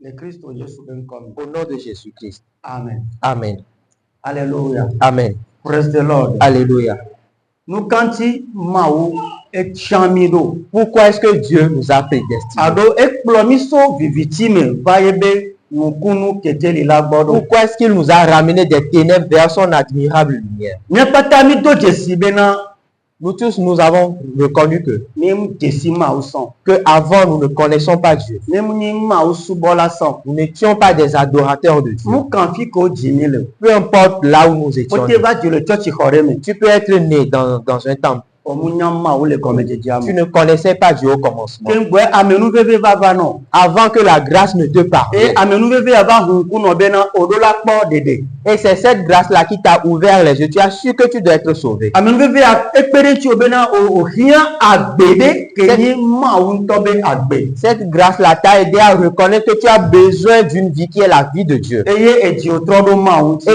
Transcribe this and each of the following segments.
Au nom de Jésus-Christ. Amen. Amen. Alléluia. Amen. Praise the Lord. Alléluia. Nous kanti maou et chamido. Pourquoi est-ce que Dieu nous a prédestinés? Ado et plomiso vivitime vaebe wukunu keteli la bodo. Pourquoi est-ce qu'il nous a ramené des ténèbres vers son admirable lumière? N'y pas tamido jesibena. Nous tous, nous avons reconnu que avant nous ne connaissons pas Dieu. Nous n'étions pas des adorateurs de Dieu. Peu importe là où nous étions. Tu peux être né dans un temple. Tu ne connaissais pas Dieu au commencement. Avant que la grâce ne te parvienne. Et c'est cette grâce-là qui t'a ouvert les yeux. Tu as su que tu dois être sauvé. Cette grâce-là t'a aidé à reconnaître que tu as besoin d'une vie qui est la vie de Dieu. Et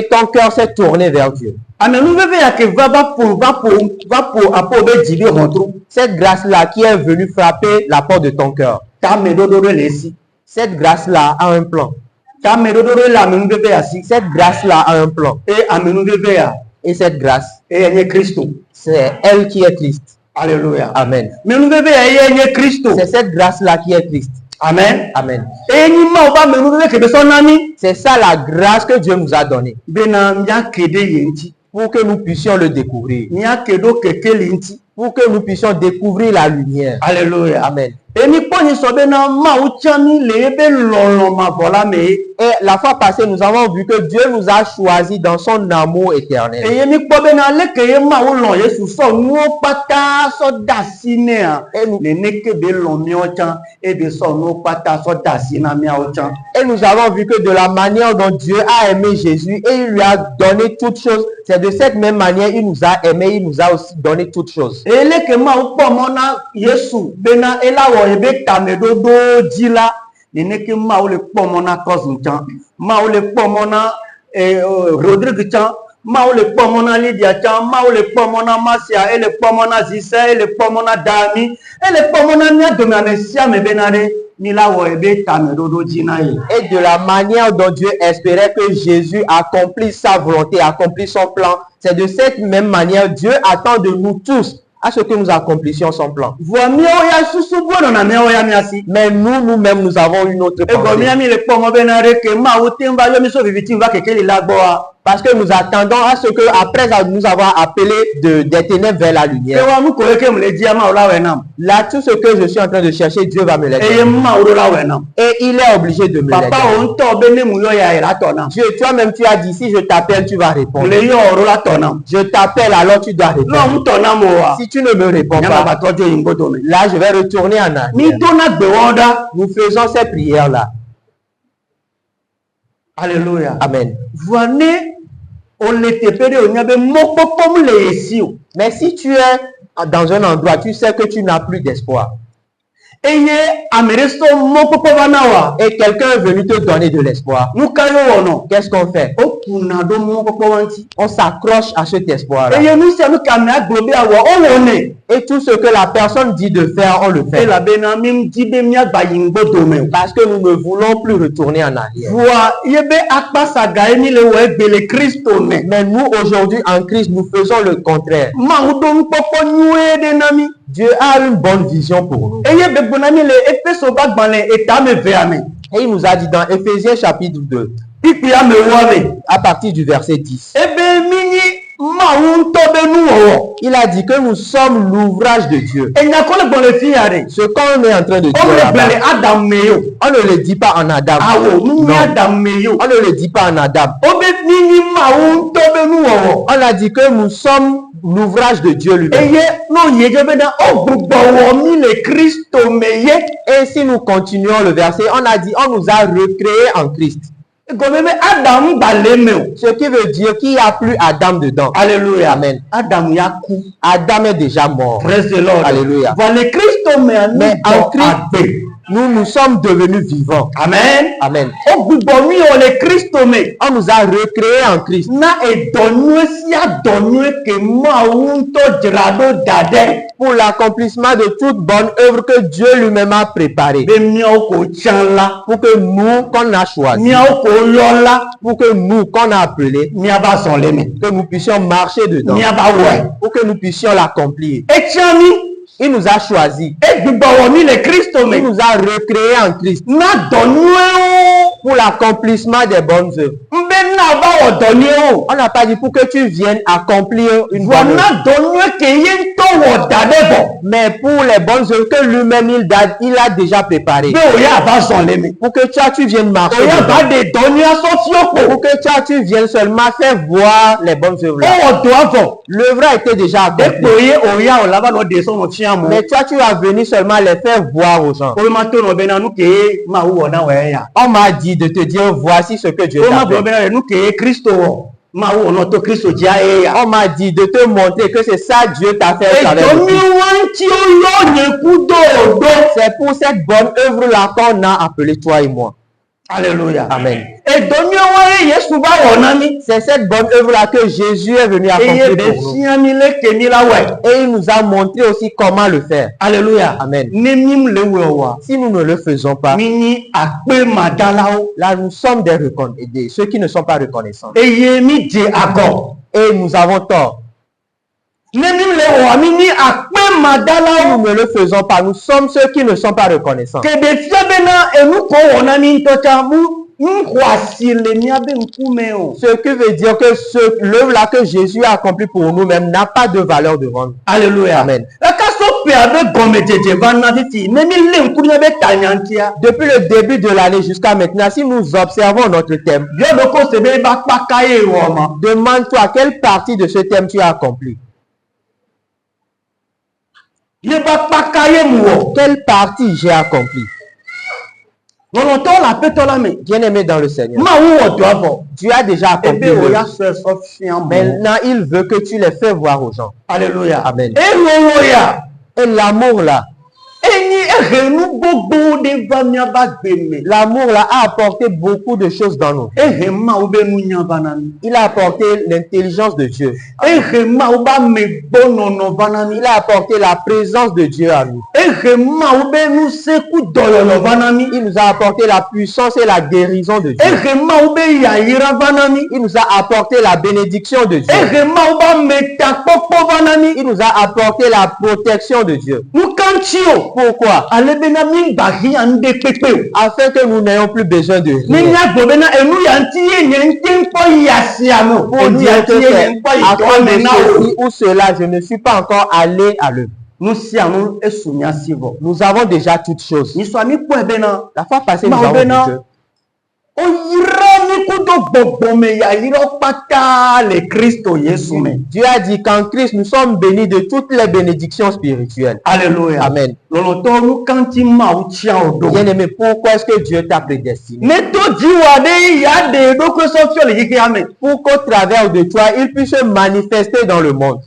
ton cœur s'est tourné vers Dieu. Cette grâce-là qui est venue frapper la porte de ton cœur. Cette grâce-là a un plan. Cette grâce-là a un plan. Et cette grâce, c'est elle qui est Christ. Alléluia. Amen. C'est cette grâce-là qui est Christ. Amen. Amen. C'est ça la grâce que Dieu nous a donnée. Pour que nous puissions le découvrir. Pour que nous puissions découvrir la lumière. Alléluia. Amen. Et la fois passée, nous avons vu que Dieu nous a choisis dans son amour éternel. Et nous avons vu que de la manière dont Dieu a aimé Jésus et il lui a donné toutes choses, c'est de cette même manière il nous a aimé, il nous a aussi donné toutes choses. Lydia chan, maule pomona Masia, ele pomona Zisa, ele pomona Dami, ele pomona Niadomanesia me benare, nila woebe tamedodo jinaye. Et de la manière dont Dieu espérait que Jésus accomplisse sa volonté, accomplisse son plan, c'est de cette même manière Dieu attend de nous tous à ce que nous accomplissions son plan. Mais nous-mêmes, nous avons une autre pensée. Parce que nous attendons à ce que, après nous avoir appelé des ténèbres vers la lumière. Là, tout ce que je suis en train de chercher, Dieu va me l'aider. Et il est obligé de me l'aider. Dieu, toi-même, tu as dit, si je t'appelle, tu vas répondre. Je t'appelle, alors tu dois répondre. Si tu ne me réponds pas, là, je vais retourner en arrière. Nous faisons ces prières-là. Alléluia. Amen. Mais si tu es dans un endroit, tu sais que tu n'as plus d'espoir. Et quelqu'un est venu te donner de l'espoir. Qu'est-ce qu'on fait? On s'accroche à cet espoir. Et tout ce que la personne dit de faire, on le fait. Parce que nous ne voulons plus retourner en arrière. Mais nous, aujourd'hui, en Christ, nous faisons le contraire. Dieu a une bonne vision pour nous. Et il nous a dit dans Éphésiens chapitre 2, à partir du verset 10. Il a dit que nous sommes l'ouvrage de Dieu. Ce qu'on est en train de dire là-bas, on ne le dit pas en Adam. Non. On ne le dit pas en Adam. On a dit que nous sommes l'ouvrage de Dieu lui-même. Et si nous continuons le verset, on a dit on nous a recréés en Christ. Ce qui veut dire qu'il n'y a plus Adam dedans. Alléluia. Amen. Adam est déjà mort. Praise the Lord. Alléluia. Mais en Christ, nous sommes devenus vivants. Amen. Amen. On nous a recréés en Christ. pour l'accomplissement de toute bonne œuvre que Dieu lui-même a préparée. Pour que nous, qu'on a choisi, pour que nous, qu'on a appelé, que nous puissions marcher dedans, pour que nous puissions l'accomplir. Il nous a choisis. Il nous a recréés en Christ pour l'accomplissement des bonnes œuvres. On n'a pas dit pour que tu viennes accomplir une bonne œuvre, mais pour les bonnes œuvres que lui-même il a déjà préparées. Pour que tu viennes marcher dedans. Pour que tu viennes seulement faire voir les bonnes œuvres là. L'œuvre a été déjà accomplie. Mais toi, tu vas venir seulement les faire voir aux gens. On m'a dit de te dire, voici ce que Dieu t'a fait. On m'a dit de te montrer que c'est ça Dieu t'a fait. C'est pour cette bonne œuvre-là qu'on a appelé toi et moi. Alléluia. Amen. C'est cette bonne œuvre-là que Jésus est venu accomplir pour nous. Et il nous a montré aussi comment le faire. Alléluia. Amen. Si nous ne le faisons pas, là nous sommes des ceux qui ne sont pas reconnaissants. Et nous avons tort. Si nous ne le faisons pas, nous sommes ceux qui ne sont pas reconnaissants. Ce qui veut dire que l'œuvre-là que Jésus a accompli pour nous-mêmes n'a pas de valeur devant nous. Alléluia. Amen. Depuis le début de l'année jusqu'à maintenant, si nous observons notre thème, demande-toi quelle partie de ce thème tu as accompli. Quelle partie j'ai accompli? Bien-aimé dans le Seigneur, tu as déjà accompli. Maintenant, il veut que tu les fais voir aux gens. Alléluia. Amen. Et l'amour là, l'amour là a apporté beaucoup de choses dans nous. Il a apporté l'intelligence de Dieu. Il a apporté la présence de Dieu à nous. Il nous a apporté la puissance et la guérison de Dieu. Il nous a apporté la bénédiction de Dieu. Il nous a apporté la protection de Dieu. Pourquoi? Afin que nous n'ayons plus besoin de rien. Pour dire que c'est à cause de ceci ou cela, je ne suis pas encore allé à l'œuvre. Nous avons déjà toutes choses. La fois passée, nous avons dit que Dieu a dit qu'en Christ, nous sommes bénis de toutes les bénédictions spirituelles. Amen. Amen. Bien-aimé, pourquoi est-ce que Dieu t'a prédestiné? Pour qu'au travers de toi, il puisse se manifester dans le monde.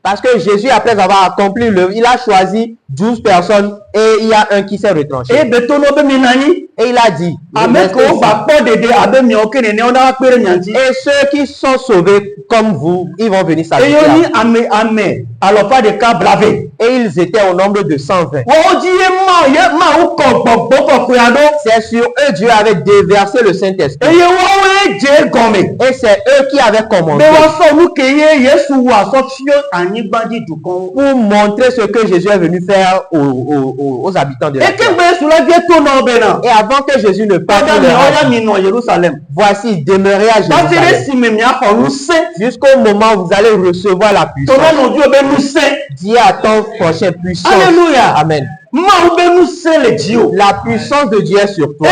Parce que Jésus, après avoir accompli l'œuvre, il a choisi 12 personnes et il y a un qui s'est retranché. Et il a dit, et ceux qui sont sauvés comme vous, ils vont venir s'ajouter. Et ils étaient au nombre de 120. C'est sur eux Dieu avait déversé le Saint-Esprit. Et c'est eux qui avaient commandé. Pour montrer ce que Jésus est venu faire aux habitants de la terre. Et avant que Jésus ne parte, voici, demeurez à Jérusalem jusqu'au moment où vous allez recevoir la puissance. Dis à ton prochain puissance. Alléluia. Amen. La puissance de Dieu est sur toi.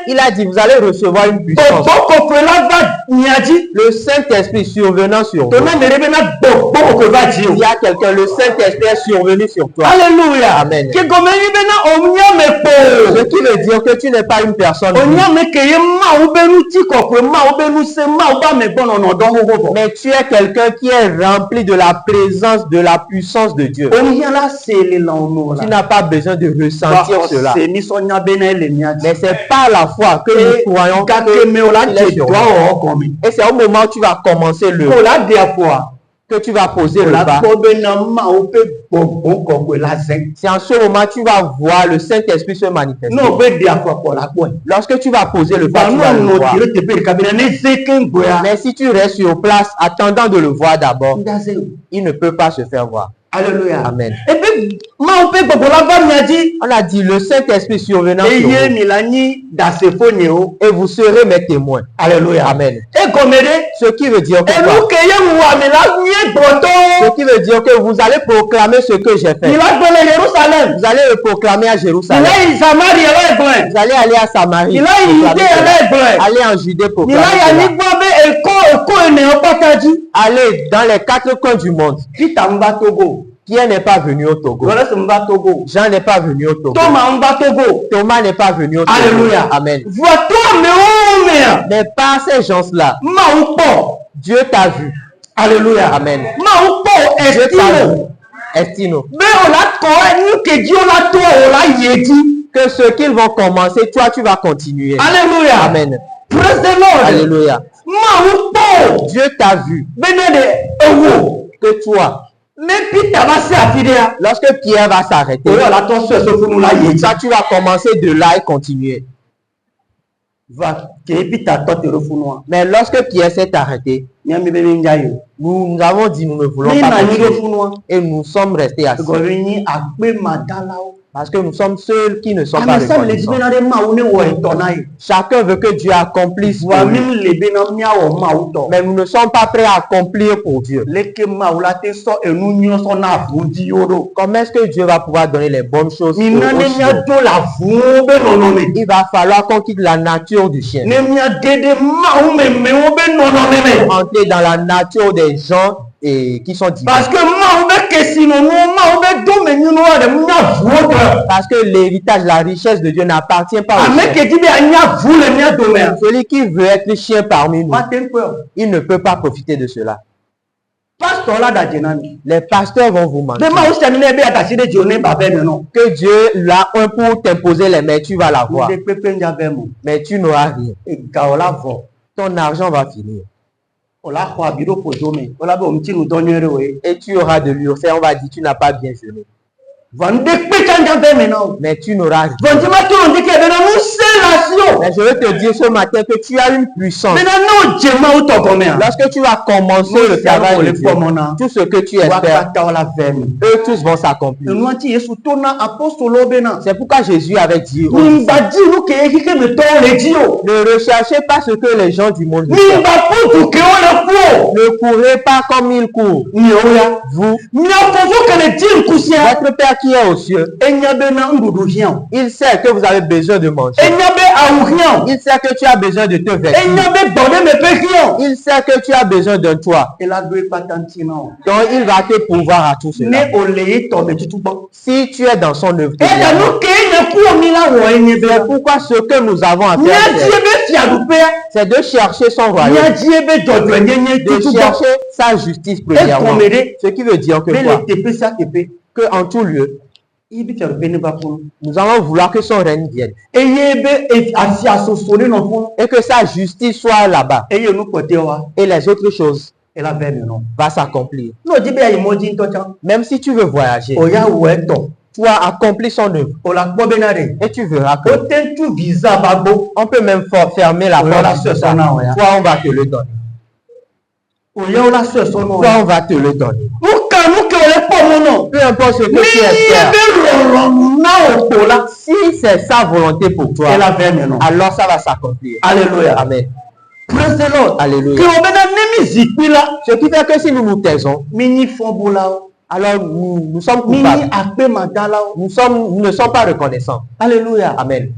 Il a dit, vous allez recevoir une puissance. Le Saint-Esprit survenant sur vous. Il y a quelqu'un, le Saint-Esprit est survenu sur toi. Alléluia. Amen. Ce qui veut dire que tu n'es pas une personne. Mais tu es quelqu'un qui est rempli de la présence, de la puissance de Dieu. Tu n'as pas besoin de ressentir cela. Mais c'est par la foi que nous croyons que et c'est au moment où tu vas commencer que tu vas poser le pas. C'est en ce moment que tu vas voir le Saint-Esprit se manifester. Lorsque tu vas poser le pas, tu vas le voir. Mais si tu restes sur place attendant de le voir d'abord, il ne peut pas se faire voir. Alléluia. Amen. Et puis, on a dit le Saint-Esprit survenant sur vous. Et vous serez mes témoins. Alléluia. Amen. Et comme ce qui veut dire que quoi? Ce qui veut dire que vous allez proclamer ce que j'ai fait. Vous allez le proclamer à Jérusalem. Vous allez aller à Samarie. Aller en Judée proclamer cela. Aller dans les 4 coins du monde. Pierre n'est pas venu au Togo. Jean n'est pas venu au Togo. Thomas n'est pas venu au Togo. Alléluia. Amen. Mais par ces gens-là, Dieu t'a vu. Alléluia. Amen. Dieu t'a vu. Estino. Que ce qu'ils vont commencer, toi tu vas continuer. Alléluia. Amen. Praise the Lord. Alléluia. Dieu t'a vu. Que toi, lorsque Pierre va s'arrêter, toi tu vas commencer de là et continuer. Mais lorsque Pierre s'est arrêté, nous avons dit nous ne voulons pas continuer. Et nous sommes restés assis. Parce que nous sommes ceux qui ne sont pas reconnaissants. Chacun veut que Dieu accomplisse pour lui. Mais nous ne sommes pas prêts à accomplir pour Dieu. Comment est-ce que Dieu va pouvoir donner les bonnes choses aux chiens? Il va falloir qu'on quitte la nature du chien. Entrer dans la nature des gens et qui sont divins. Parce que l'héritage, la richesse de Dieu n'appartient pas aux chiens. Celui qui veut être chien parmi nous, il ne peut pas profiter de cela. Les pasteurs vont vous mentir. Que Dieu l'a un pour t'imposer les mains, tu vas l'avoir. Mais tu n'auras rien. Ton argent va finir. Et tu auras de l'urcère, on va dire tu n'as pas bien jeûné. Mais tu n'auras rien. Mais je veux te dire ce matin que tu as une puissance. Lorsque tu vas commencer le travail de Dieu, tout ce que tu espères, eux tous vont s'accomplir. C'est pourquoi Jésus avait dit ne recherchez pas ce que les gens du monde veulent. Ne courez pas comme ils courent. Vous, votre Père qui est aux cieux, il sait que vous avez besoin de manger. Il sait que tu as besoin de te vêtir. Il sait que tu as besoin d'un toit. Donc il va te pourvoir à tout cela. Si tu es dans son œuvre, c'est pourquoi ce que nous avons à faire, c'est de chercher son royaume, de chercher sa justice premièrement. Ce qui veut dire que quoi? Que en tout lieu, nous allons vouloir que son règne vienne et que sa justice soit là-bas et les autres choses va s'accomplir. Même si tu veux voyager, tu as accompli son œuvre et tu verras que on peut même fermer la porte. Toi on va te le donner. Toi on va te le donner. Peu importe ce que tu espères, si c'est sa volonté pour toi, alors ça va s'accomplir. Alléluia. Amen. Praise the Lord. Alléluia. Ce qui fait que si nous nous taisons, alors nous sommes coupables. Nous ne sommes pas reconnaissants. Alléluia. Amen.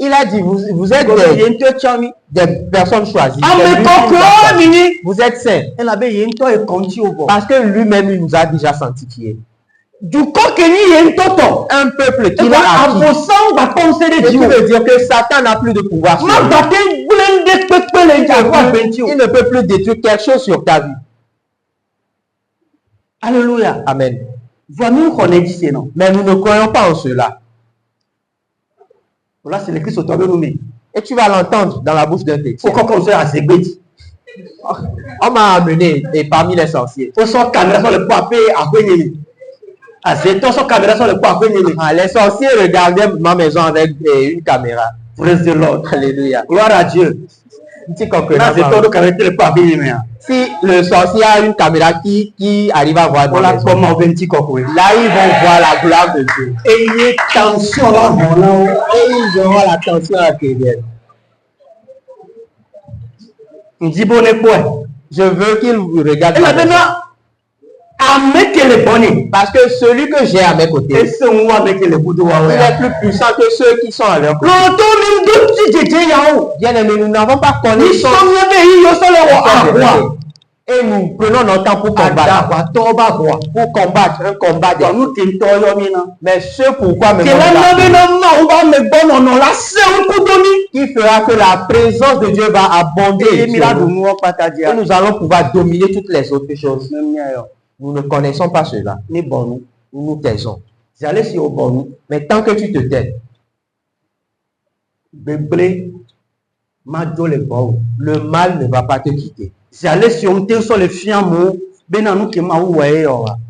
Il a dit, vous êtes des personnes choisies. Vous êtes saints. Parce que lui-même, il nous a déjà sanctifiés. Un peuple qui l'a acquis. Ce qui veut dire que Satan n'a plus de pouvoir sur lui. Il ne peut plus détruire quelque chose sur ta vie. Alléluia. Amen. Mais nous ne croyons pas en cela. Là, c'est le Christ au tombé nous. Et tu vas l'entendre dans la bouche d'un chrétien. Pourquoi on à ses bêtes? On m'a amené et parmi les sorciers. On sort caméra sur le poids à Kwenyele. Les sorciers regardaient ma maison avec une caméra. Praise the Lord. Alléluia. Gloire à Dieu. Si le sorcier a une caméra qui arrive à voir là, ils vont voir la gloire de Dieu. Ayez attention là, et ils auront l'attention à Kéviel. Je veux qu'il regarde. Parce que celui que j'ai à mes côtés, il est plus puissant que ceux qui sont à leur côté. Bien aimé, nous n'avons pas connaissance. Et nous prenons notre temps pour combattre. Pour combattre un combat. Mais ce pourquoi qui fera que la présence de Dieu va abonder. Et nous allons pouvoir dominer toutes les autres choses. Nous ne connaissons pas cela. Nous nous taisons. Mais tant que tu te tais, le mal ne va pas te quitter.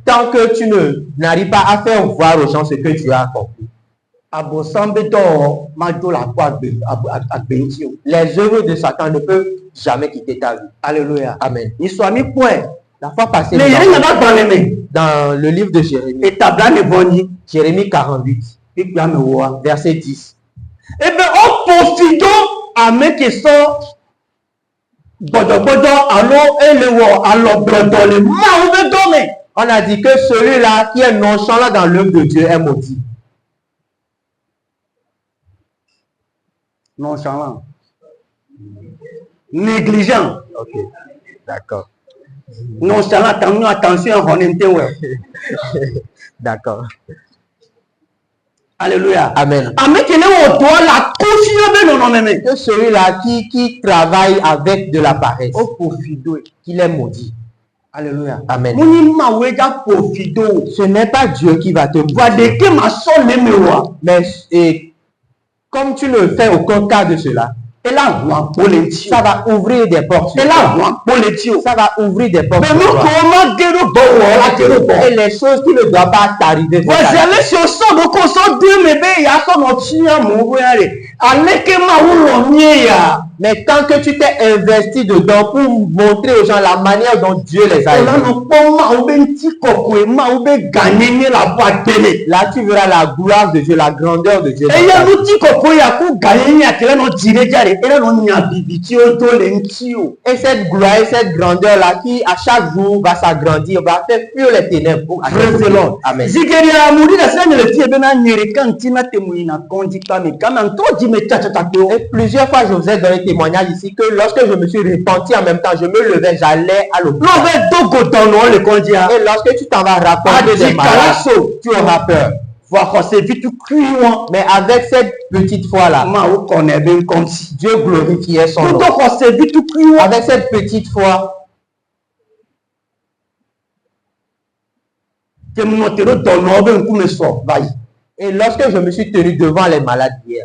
Tant que tu n'arrives pas à faire voir aux gens ce que tu as accompli. Les œuvres de Satan ne peuvent jamais quitter ta vie. Alléluia. Amen. La fois passée, dans le livre de Jérémie, Jérémie 48, verset 10. Eh bien, on profite à mettre ça. On a dit que celui-là qui est nonchalant dans l'œuvre de Dieu est maudit. Nonchalant. Négligent. Ok, d'accord. Nonchalant, attention, on est d'accord. Alléluia. Amen. Que celui-là qui travaille avec de la paresse, qu'il est maudit. Alléluia. Amen. Ce n'est pas Dieu qui va te maudire. Mais comme tu ne fais aucun cas de cela, ça va ouvrir des portes. Ça va ouvrir des portes. Et les choses qui ne doivent pas t'arriver. Mais tant que tu t'es investi dedans pour montrer aux gens la manière dont Dieu les a aidés, là tu verras la gloire de Dieu, la grandeur de Dieu. Et cette gloire et cette grandeur là qui à chaque jour va s'agrandir, va faire fuir les ténèbres. Amen. Et plusieurs fois je vous ai donné témoignage ici que lorsque je me suis repenti en même temps, je me levais, j'allais à l'hôpital. Et lorsque tu t'en vas rapporter des malades, tu auras peur. Mais avec cette petite foi-là, Dieu glorifiait son nom. Avec cette petite foi, et lorsque je me suis tenu devant les malades hier,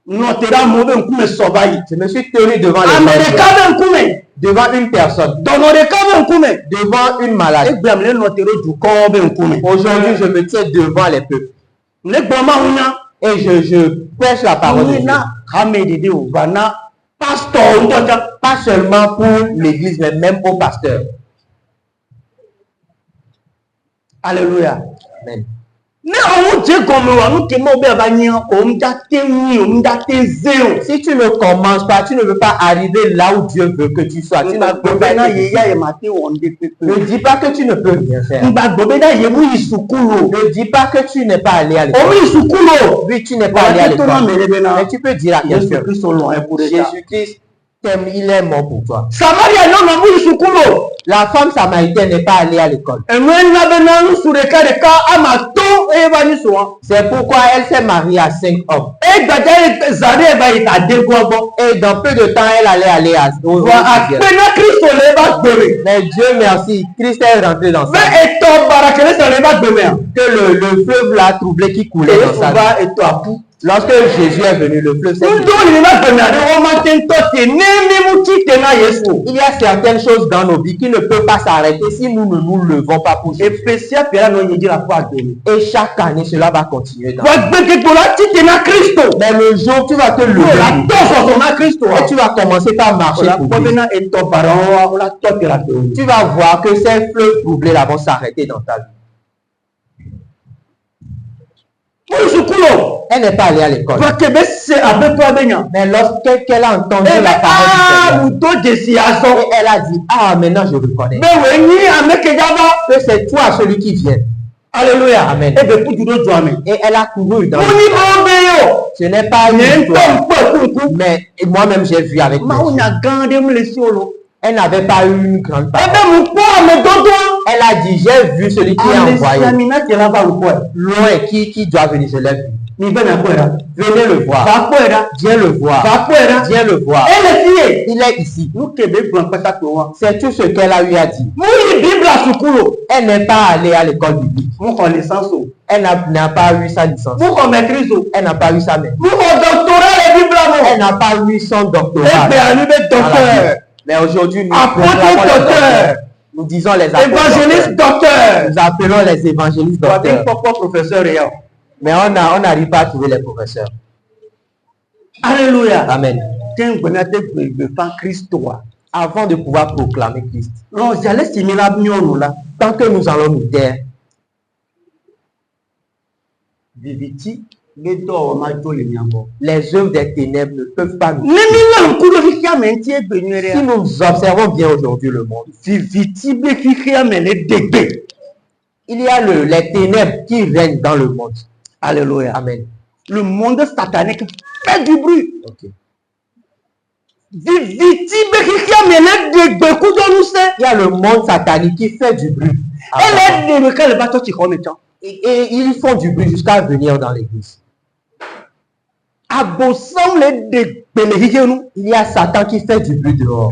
je me suis tenu devant les malades, devant une personne, devant une malade. Aujourd'hui, je me tiens devant les peuples. Et je prêche la parole de Dieu. Pas seulement pour l'église, mais même au pasteur. Alléluia. Amen. Si tu ne commences pas, tu ne veux pas arriver là où Dieu veut que tu sois. Tu ne dis pas que tu ne peux rien faire. Ne dis pas que tu n'es pas allé à l'école. Oui, tu n'es pas allé à l'école. Mais tu peux dire à quelqu'un, Jésus-Christ t'aime, il est mort pour toi. La femme samaritaine n'est pas allée à l'école. C'est pourquoi elle s'est mariée à 5 hommes. Et dans peu de temps, elle allait aller à mais Dieu merci, Christ est rentré dans sa vie. Que le fleuve l'a troublé qui coulait dans sa vie. Lorsque Jésus est venu, le fleuve s'est troublé. Il y a certaines choses dans nos vies qui ne peuvent pas s'arrêter si nous ne nous levons pas pour Jésus. Et chaque année, cela va continuer. Mais le jour, tu vas te lever. Et tu vas commencer par marcher pour Dieu. Tu vas voir que ces fleuves troublés là vont s'arrêter dans ta vie. Elle n'est pas allée à l'école. Mais lorsqu'elle a entendu la parole du Seigneur, et elle a dit, ah, maintenant je reconnais que c'est toi celui qui vient. Alléluia. Amen. Et elle a couru dans le ce n'est pas une histoire, mais moi-même j'ai vu avec mes yeux. Elle n'avait pas eu une grande parole. Elle a dit, j'ai vu celui qui est envoyé. Loin, qui doit venir, je l'ai vu. Venez le voir. Viens le voir. Viens le voir. Il est ici. C'est tout ce qu'elle a eu à dire. Elle n'est pas allée à l'école biblique. Elle n'a pas eu sa licence. Elle n'a pas eu sa maîtrise. Elle n'a pas eu son doctorat. Mais aujourd'hui, nous disons les évangélistes docteurs. Nous appelons les évangélistes docteurs. Mais on n'arrive pas à trouver les professeurs. Alléluia. Amen. Avant de pouvoir proclamer Christ. Tant que nous allons nous taire. Les œuvres des ténèbres ne peuvent pas nous. Si nous observons bien aujourd'hui le monde, il y a les ténèbres qui règnent dans le monde. Alléluia. Amen. Le monde satanique fait du bruit. Okay. Il y a le monde satanique qui fait du bruit. Et ils font du bruit jusqu'à venir dans l'église. Il y a Satan qui fait du bruit dehors.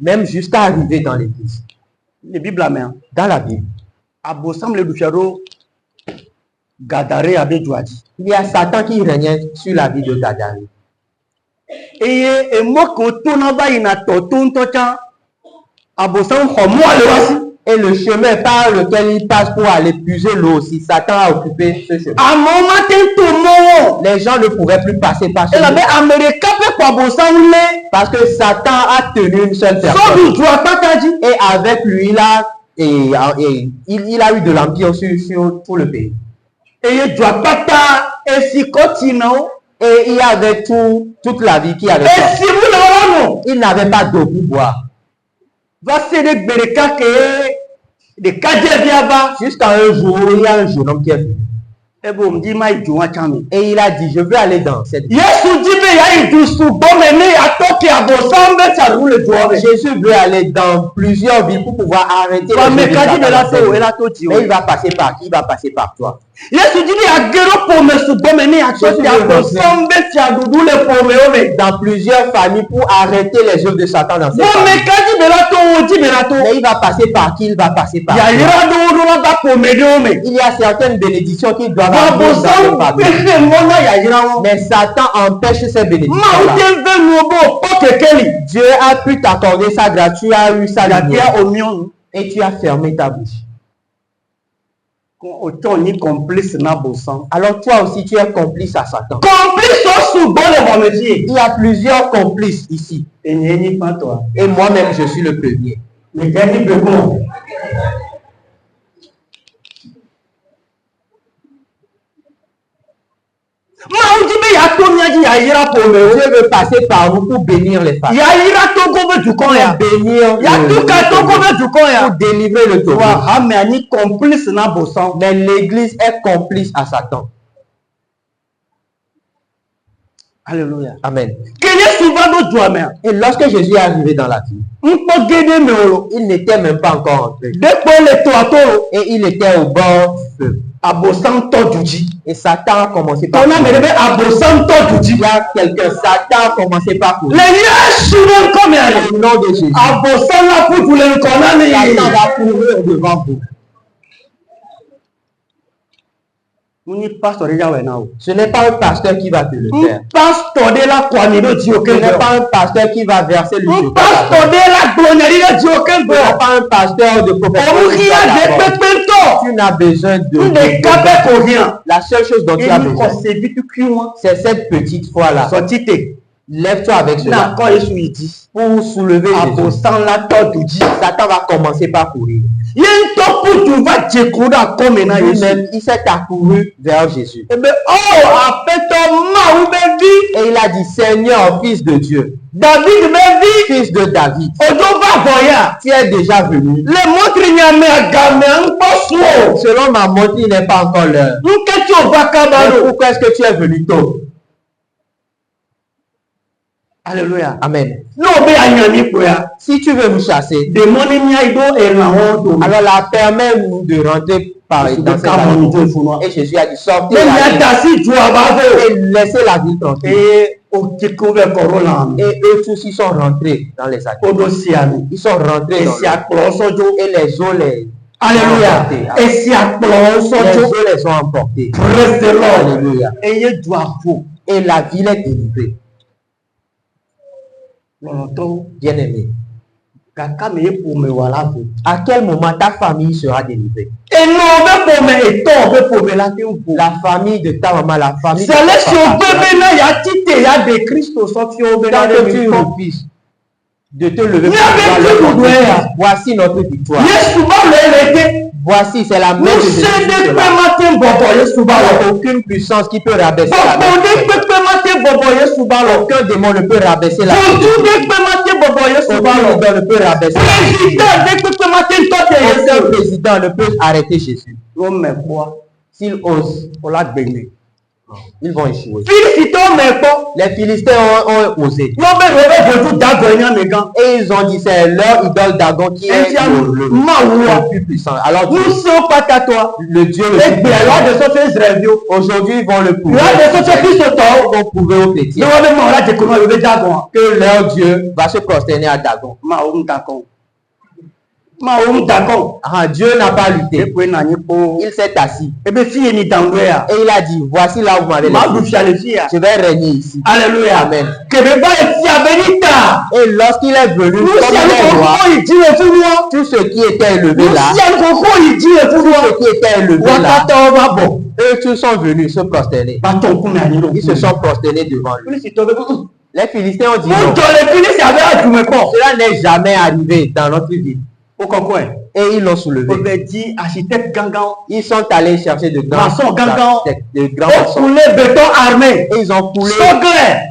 Même jusqu'à arriver dans l'église. Dans la Bible. Il y a Satan qui régnait sur la vie de Gadari. Et le chemin par lequel il passe pour aller puiser l'eau aussi, Satan a occupé ce chemin. Les gens ne pourraient plus passer par ce chemin. Parce que Satan a tenu une seule personne. Et avec lui, il a eu de l'empire sur tout le pays. Et il y avait toute la vie qui avait ça. Il n'avait pas d'eau pour boire. Jusqu'à un jour, il y a un jeune homme qui est venu. Et il a dit, je veux aller dans cette ville. Jésus veut aller dans plusieurs villes pour pouvoir arrêter les mais il va passer par qui? Il va passer par toi. Dans plusieurs familles pour arrêter les œuvres de Satan dans cette famille. Mais il va passer par qui? Il va passer par toi. Il y a certaines bénédictions qui doivent arriver dans cette famille. Mais Satan empêche ces bénédictions-là. Dieu a pu t'accorder sa grâce. Tu as eu sa lumière et tu as fermé ta bouche. Alors toi aussi tu es complice à Satan. Il y a plusieurs complices ici. Et moi-même je suis le premier. Dieu veut passer par vous pour bénir les femmes. Pour délivrer le taureau. Mais l'église est complice à Satan. Alléluia. Amen. Et Et lorsque Jésus est arrivé dans la vie, il n'était même pas encore entré. Et il était au bord du feu. Et Satan a commencé par courir. Il y a quelqu'un, Satan a commencé par courir. Au nom de Jésus. Satan va courir devant vous. Ce n'est pas un pasteur qui va te le faire. Ce n'est pas un pasteur qui va verser le jour. Ce n'est pas un pasteur de prophétie. Tu n'as besoin de rien. La seule chose dont tu as besoin, c'est cette petite foi-là. Lève-toi avec cela pour soulever Jésus. Satan va commencer par courir. Lui-même, il s'est accouru vers Jésus. Et il a dit, Seigneur, fils de Dieu, fils de David, tu es déjà venu. Selon ma montre, il n'est pas encore l'heure. Pourquoi est-ce que tu es venu tôt? Alléluia. Amen. Si tu veux nous chasser, alors là, permets-nous de rentrer par dans cette ville. Et Jésus a dit, sortez et laissez la ville tranquille. Et eux tous, ils sont rentrés dans les animaux. Ils sont rentrés dans l'eau. Et les eaux les... Alléluia. Les eaux les ont emportés. Alléluia. Et la ville est délivrée. Bien-aimé, à quel moment ta famille sera délivrée? La famille de ta maman, la famille de ta papa. Tant que tu refuses de te lever, voici notre victoire. Voici, c'est la main de Jésus. Il n'y a aucune puissance qui peut rabaisser la main. Aucun démon ne peut rabaisser la main. Aucun leader ne peut rabaisser la main. Aucun président ne peut arrêter Jésus. S'ils osent, ils vont échouer. Les Philistins ont osé. Et ils ont dit, c'est leur idole Dagon qui est le plus puissant. Alors le Dieu aujourd'hui ils vont le prouver. Ils vont prouver aux chrétiens que leur Dieu va se prosterner à Dagon. Dieu n'a pas lutté. Il s'est assis. Et il a dit, voici là où vous m'avez laissé. Je vais régner ici. Alléluia. Amen. Et lorsqu'il est venu, tout ce qui était élevé là, eux tous sont venus se prosterner. Ils se sont prosternés devant lui. Les Philistins ont dit non. Cela n'est jamais arrivé dans notre vie. Et ils l'ont soulevé. Ils sont allés chercher de grands maçons. Et ils ont coulé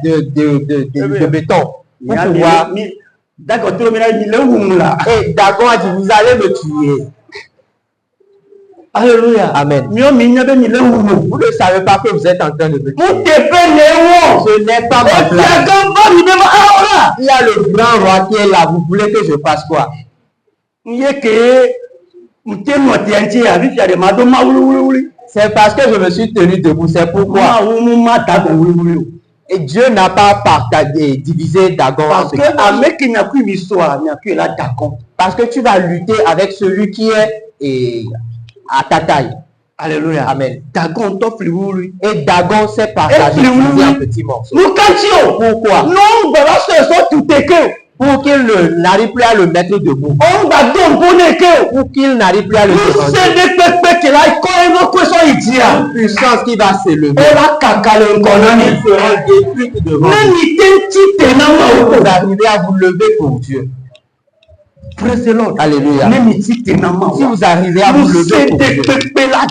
de béton pour pouvoir. Et Dagon a dit, vous allez me tuer. Alléluia. Amen. Vous ne savez pas que vous êtes en train de me tuer. Ce n'est pas ma place. Il y a le grand roi qui est là. Vous voulez que je fasse quoi? C'est parce que je me suis tenu debout. C'est pourquoi. Et Dieu n'a pas partagé, divisé Dagon. Parce que tu vas lutter avec celui qui est à ta taille. Alléluia. Amen. Dagon et Dagon s'est partagé en petits morceaux. Pourquoi? Pour qu'il n'arrive plus à le mettre debout. Pour qu'il n'arrive plus à le déranger. Une puissance qui va s'élever. Il sera détruite devant vous. Vous arrivez à vous lever pour Dieu. Alléluia. Si vous arrivez à vous lever pour Dieu,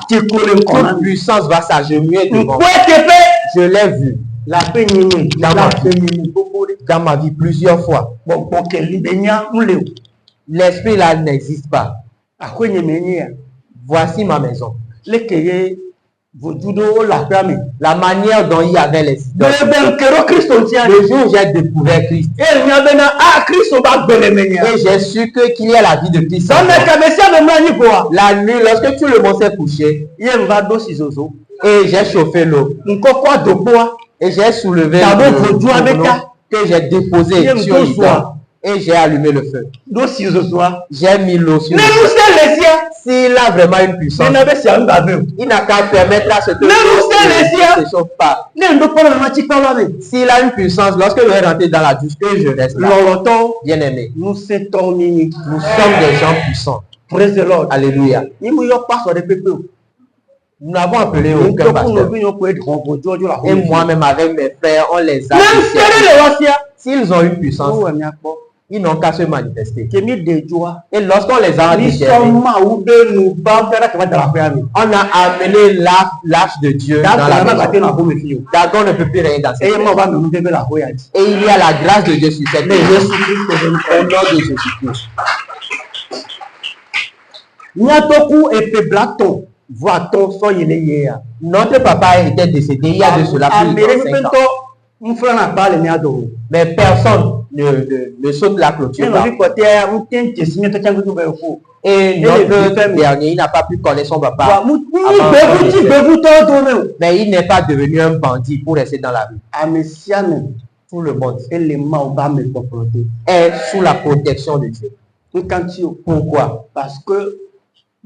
toute puissance va s'agenouiller devant vous. Je l'ai vu dans ma vie plusieurs fois. L'esprit là n'existe pas. Voici ma maison. La manière dont il y avait les idoles. Le jour où j'ai découvert Christ. Et j'ai su qu'il y a la vie de Christ. La nuit, lorsque tout le monde s'est couché, et j'ai chauffé l'eau. Et j'ai soulevé l'eau que j'ai déposé sur l'idole. Et j'ai allumé le feu. J'ai mis l'eau sur le feu. S'il a vraiment une puissance, il n'a qu'à permettre à ce que ne se chauffe pas. S'il a une puissance, lorsque je vais rentrer dans la douche, que je reste là, bien aimé. Nous sommes des gens puissants. Alléluia. Nous n'avons appelé aucun pasteur. Et moi-même avec mes frères, on les a. S'ils ont une puissance, ils n'ont qu'à se manifester. Et lorsqu'on les a discernés, on a amené l'arche de Dieu dans la maison. Dagon ne peut plus rien dans cette maison. Et il y a la grâce de Dieu sur cette maison. Au nom de Jésus-Christ. Notre papa était décédé il y a de cela plus de 5 ans. Mais personne ne saute la clôture. Et notre dernier, il n'a pas pu connaître son papa. Mais il n'est pas devenu un bandit pour rester dans la rue. Tout le monde est sous la protection de Dieu. Pourquoi? Parce que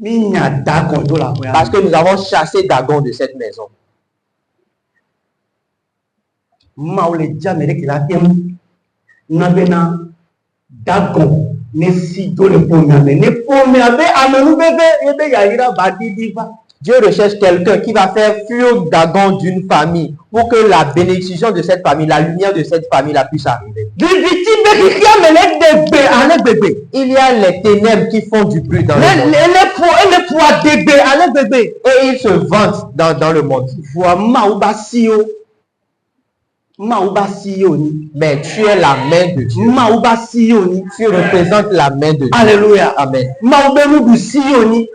nous avons chassé Dagon de cette maison. Dieu recherche quelqu'un qui va faire fuir Dagon d'une famille pour que la bénédiction de cette famille, la lumière de cette famille la puisse arriver. Il y a les ténèbres qui font du bruit dans le monde. Et ils se vantent dans le monde. Mais tu es la main de Dieu. Tu représentes la main de Dieu. Alléluia. Amen.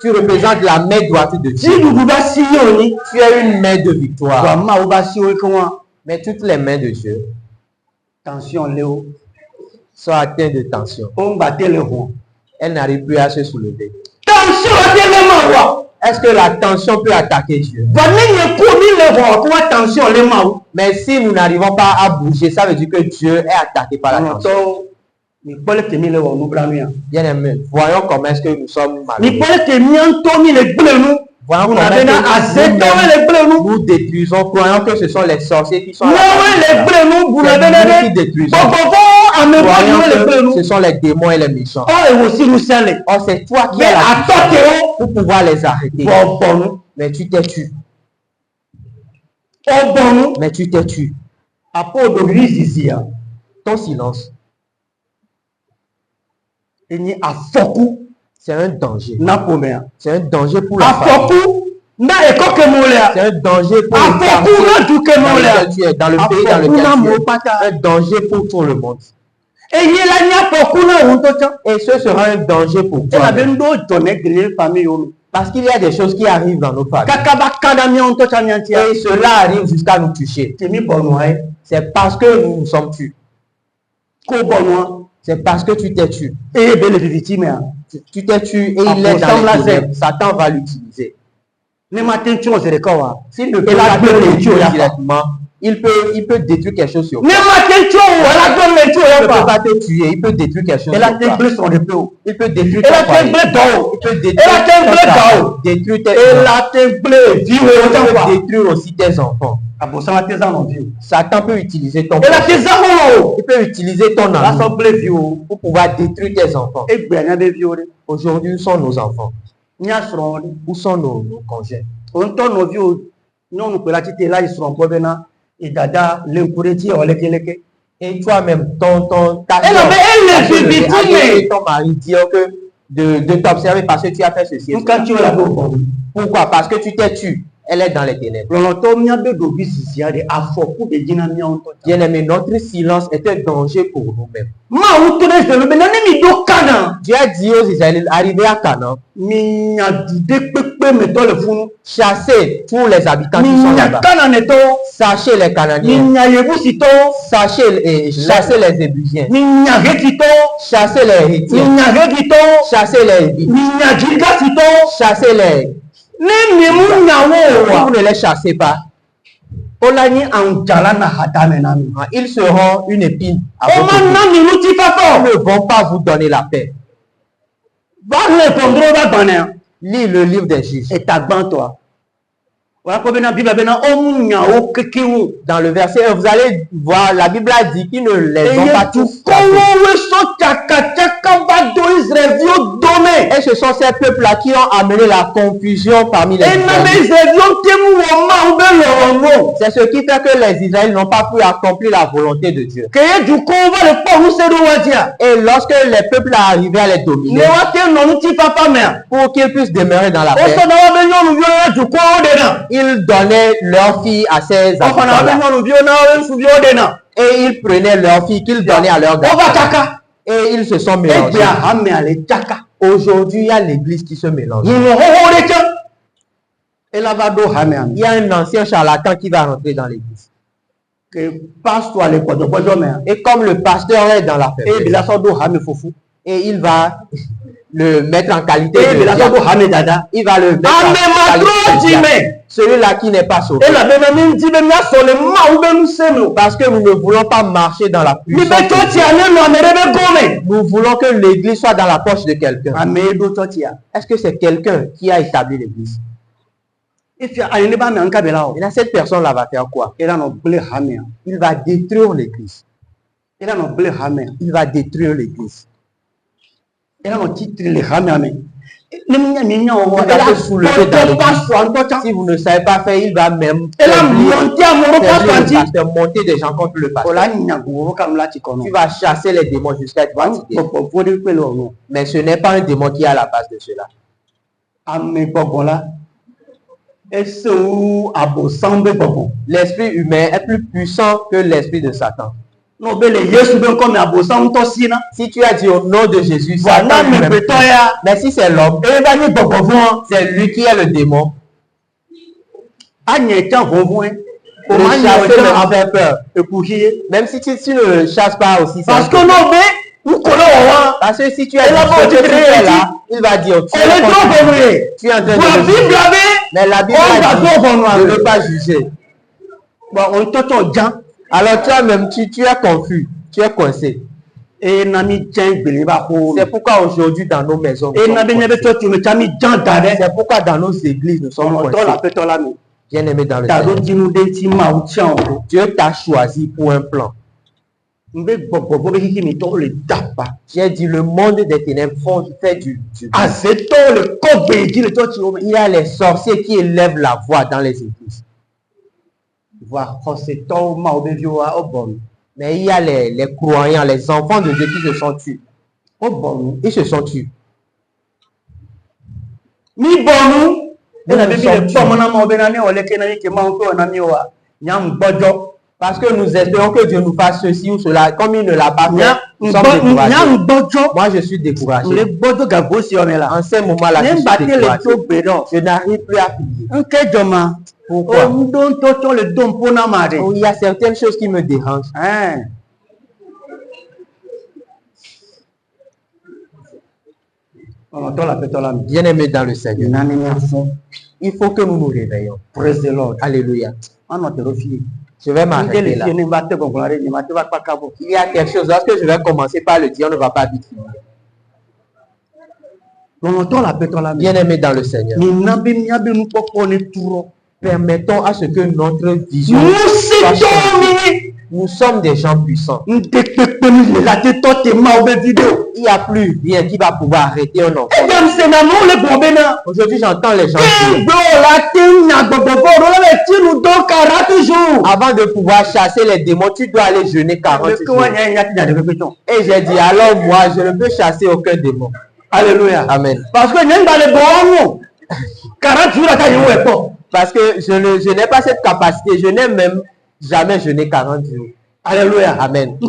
Tu représentes la main droite de Dieu. Tu es une main de victoire. Mais toutes les mains de Dieu sont atteintes de tension. Elles n'arrivent plus à se soulever. Est-ce que la tension peut attaquer Dieu? Mais si nous n'arrivons pas à bouger, ça veut dire que Dieu est attaqué par la tension. Bien aimé, voyons comment est-ce que nous sommes malheureux. Voyons comment nous détruisons, croyons que ce sont les sorciers qui sont là. Qui détruisons. Voyons que ce sont les démons et les méchants. Oh, c'est toi qui as la puissance pour pouvoir les arrêter. Mais tu t'es tu. Mais tu t'es tu. Ton silence. C'est un danger. C'est un danger pour la famille. C'est un danger pour le quartier tu es, dans le pays dans lequel tu es. Un danger pour tout le monde. Et ce sera un danger pour toi. Parce qu'il y a des choses qui arrivent dans nos familles. Et cela arrive jusqu'à nous toucher. C'est parce que nous nous sommes tués. C'est parce que tu t'es tué. Tu t'es tué et il est dans les ténèbres. Satan va l'utiliser. S'il ne peut pas te tuer directement, il peut détruire quelque chose sur toi. Il ne peut pas te tuer, il peut détruire quelque chose sur toi. Il peut détruire ton foyer. Il peut détruire tes enfants. Il peut détruire aussi tes enfants. Satan peut utiliser ton enfant. Il peut utiliser ton amour pour pouvoir détruire tes enfants. Aujourd'hui, où sont nos enfants? Où sont nos congés? Et toi-même, ton mari dit que de t'observer parce que tu as fait ceci. Pourquoi? Parce que tu t'es tué. Elle est dans les ténèbres. Bien-aimé, notre silence est un danger pour nous-mêmes. Dieu a dit aux Israélites, arrivez à Canaan, chassez tous les habitants qui sont là-bas. Sachez les Cananéens. Chassez les Ébusiens. Chassez les Hétiens. Chassez les Hivites. Chassez les... Vous ne les chassez pas. Ils seront une épine à votre vie. Ils ne vont pas vous donner la paix. Lis le livre des Juges. Dans le verset, vous allez voir, la Bible a dit qu'ils ne les ont pas tous. Et ce sont ces peuples-là qui ont amené la confusion parmi les Israélites. C'est ce qui fait que les Israélites n'ont pas pu accomplir la volonté de Dieu. Et lorsque les peuples arrivaient à les dominer, pour qu'ils puissent demeurer dans la paix, ils donnaient leurs filles à ces habitants-là. Et ils prenaient leurs filles qu'ils donnaient à leurs garçons. Et ils se sont mélangés. Aujourd'hui, il y a l'église qui se mélange. Il y a un ancien charlatan qui va rentrer dans l'église. Et comme le pasteur est dans la faiblesse, et il va le mettre en qualité de diable. Il va le mettre en qualité de celui-là qui n'est pas sauvé. Parce que nous ne voulons pas marcher dans la puissance. Nous voulons que l'église soit dans la poche de quelqu'un. Est-ce que c'est quelqu'un qui a établi l'église? Et là, cette personne-là va faire quoi? Il va détruire l'église. Il va détruire l'église. Si vous ne savez pas faire, il va même monter des gens contre le pasteur. Tu vas chasser les démons jusqu'à être fatigué. Mais ce n'est pas un démon qui est à la base de cela. L'esprit humain est plus puissant que l'esprit de Satan. Si tu as dit au nom de Jésus, mais si c'est l'homme, c'est lui qui est le démon. Chasser peur. Même si tu ne chasses pas aussi, parce que si tu as dit là, il va dire tu es en train de mais la Bible ne veut pas juger. Alors toi-même, tu es confus, tu es coincé. C'est pourquoi aujourd'hui dans nos maisons, c'est pourquoi dans nos églises nous sommes coincés. Bien-aimé dans le Seigneur, Dieu t'a choisi pour un plan. J'ai dit le monde des ténèbres fait du bien. Il y a les sorciers qui élèvent la voix dans les églises. Mais il y a les croyants, les enfants de Dieu qui se sont tués. Ils se sont tués. Parce que nous espérons que Dieu nous fasse ceci ou cela. Comme il ne l'a pas fait, nous sommes découragés. Moi, je suis découragé. En ce moment-là, je suis découragé. Je n'arrive plus à prier. Pourquoi? Il y a certaines choses qui me dérangent. Bien-aimés dans le Seigneur, il faut que nous nous réveillons. Alléluia. Je vais m'arrêter là. Il y a quelque chose, lorsque je vais commencer par le dire, on ne va pas vite finir. Bien-aimés dans le Seigneur, permettons à ce que notre vision soit changée. Nous sommes des gens puissants. Il n'y a plus rien qui va pouvoir arrêter un enfant. Aujourd'hui, j'entends les gens dire, avant de pouvoir chasser les démons, tu dois aller jeûner 40 jours. Et j'ai dit, alors moi, je ne peux chasser aucun démon. Alléluia. Amen. Parce que Parce que je n'ai pas cette capacité. Je n'ai même jamais jeûné 40 jours. Alléluia. Amen. Je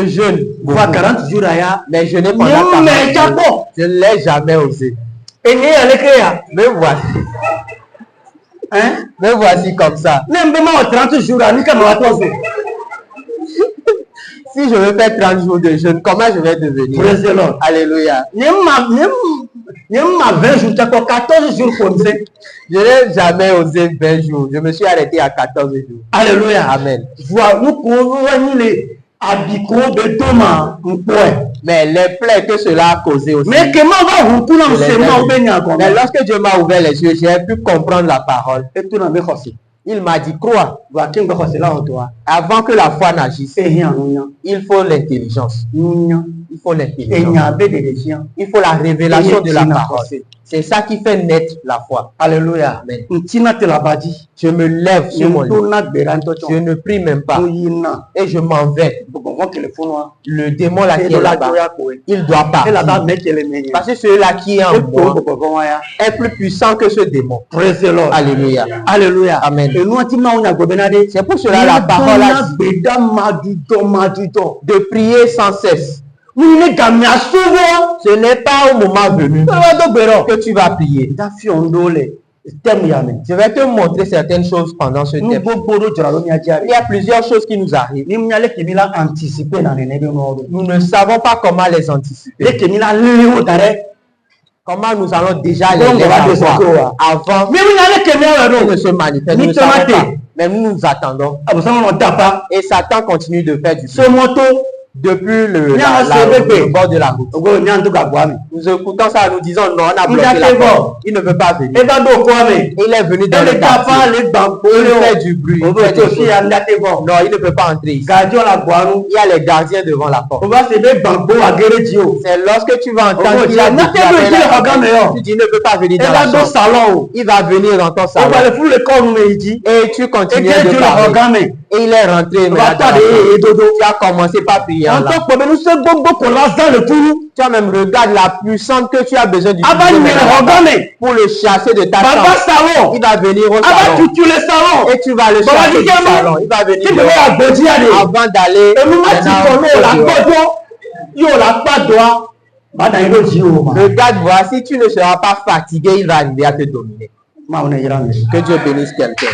jeûne. Beaucoup. 40 jours. Mais je n'ai pas 40 jours. Je ne l'ai jamais osé. Me voici. Hein? Me voici comme ça. 30 jours. Si je veux faire 30 jours de jeûne, comment je vais devenir? Praise the Lord. Alléluia. 20 jours, 14 jours comme ça. Je n'ai jamais osé 20 jours. Je me suis arrêté à 14 jours. Alléluia. Amen. Nous pouvons les habits de Thomas. Mais les plaies que cela a causé aussi. Mais comment va vous Mais lorsque Dieu m'a ouvert les yeux, j'ai pu comprendre la parole. Et tout il m'a dit, crois. Avant que la foi n'agisse, il faut l'intelligence. Il faut l'intelligence. Il faut la révélation de la parole. C'est ça qui fait naître la foi. Alléluia. Amen. Je me lève sur mon lit. Je ne prie même pas. Et je m'en vais. Le démon là qui est là-bas, il doit partir. Parce que celui-là qui est en moi est plus puissant que ce démon. Alléluia. Alléluia. Amen. C'est pour cela la parole a dit de prier sans cesse. Ce n'est pas au moment venu que tu vas prier. Je vais te montrer certaines choses pendant ce thème. Il y a plusieurs choses qui nous arrivent. Nous ne savons pas comment les anticiper. Comment nous allons déjà les avoir avant qu'ils ne se manifestent. Nous ne savons pas. Mais nous nous attendons. Et Satan continue de faire du mal. Depuis le bord de la route. Nous écoutons ça, nous disons non, on a bloqué la porte. Il ne veut pas venir. Il est venu dans le quartier. Il fait du bruit. Non, il ne peut pas entrer ici. Il y a les gardiens devant la porte. C'est lorsque tu vas entendre qu'il a dit, tu dis, il ne peut pas venir dans la chambre. Il va venir dans ton salon. Et tu continues de parler. Et il est rentré. Tu as commencé par prier. Tu as même regardé la puissance que tu as besoin d'utiliser pour le chasser de ta chambre. Il va venir au salon. Et tu vas le chasser du salon. Il va venir avant d'aller. Regarde, voir si tu ne seras pas fatigué, il va arriver à te dominer. Que Dieu bénisse quelqu'un.